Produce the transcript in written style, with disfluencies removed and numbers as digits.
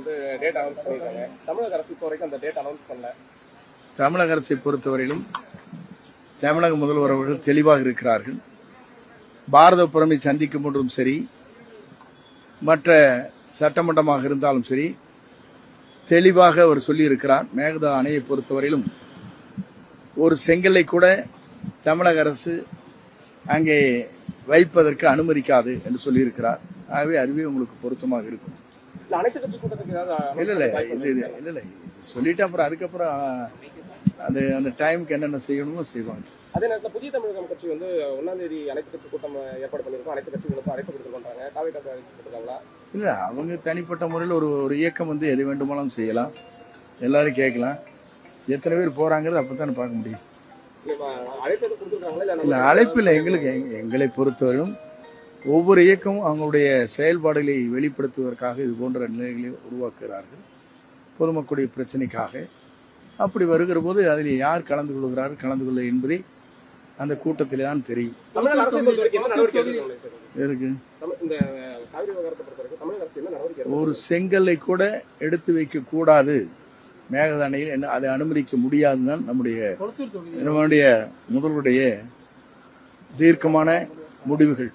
வந்து date announce பண்ணிருக்காங்க. தமிழக அரசு இப்போ வரைக்கும் அந்த டேட் அனௌன்ஸ் பண்ணல. தமிழக அரசை பொறுத்தவரையிலும் தமிழக முதல்வர் அவர்கள் தெளிவாக இருக்கிறார்கள். பாரத புறமை சந்திக்கும் போதும் சரி, மற்ற சட்டமன்றமாக இருந்தாலும் சரி, தெளிவாக அவர் சொல்லியிருக்கிறார். மேகதா அணையை பொறுத்தவரையிலும் ஒரு செங்கலை கூட தமிழக அரசு அங்கே வைப்பதற்கு அனுமதிக்காது என்று சொல்லியிருக்கிறார். ஆகவே அதுவே உங்களுக்கு பொருத்தமாக இருக்கும். அனைத்து கட்சி கூட்டத்துக்கு இல்ல சொல்லிட்டு அப்புறம் அதுக்கப்புறம் அந்த டைமுக்கு என்னென்ன செய்யணுமோ செய்வாங்க. அதே நேரத்தில் புதிய தமிழகம் கட்சி வந்து 1ஆம் தேதி அனைத்து கட்சி கூட்டம் ஏற்பாடு பண்ணிருக்கோம். அனைத்து கட்சிகளுக்கும் அழைப்பு கொடுத்துருக்காங்க. தாவேகா கொடுத்துருக்காங்களா? இல்ல, அவங்க தனிப்பட்ட முறையில் ஒரு இயக்கம் வந்து எது வேண்டுமானாலும் செய்யலாம், எல்லாரும் கேட்கலாம். எத்தனை பேர் போறாங்கிறது அப்பதானே பார்க்க முடியும். இல்ல, அழைப்பில் எங்களை பொறுத்தவரையும் ஒவ்வொரு இயக்கமும் அவங்களுடைய செயல்பாடுகளை வெளிப்படுத்துவதற்காக இது போன்ற நிலைகளை உருவாக்குகிறார்கள், பொதுமக்களுடைய பிரச்சனைக்காக. அப்படி வருகிற போது அதில் யார் கலந்து கொள்கிறார்கள், கலந்து கொள்ள என்பதை அந்த கூட்டத்திலே தான் தெரியும். எதுக்கு ஒரு செங்கலை கூட எடுத்து வைக்க கூடாது, மேகதா அணையில் அதை அனுமதிக்க முடியாதுதான் நம்முடைய முதல்வருடைய தீர்க்கமான முடிவுகள்.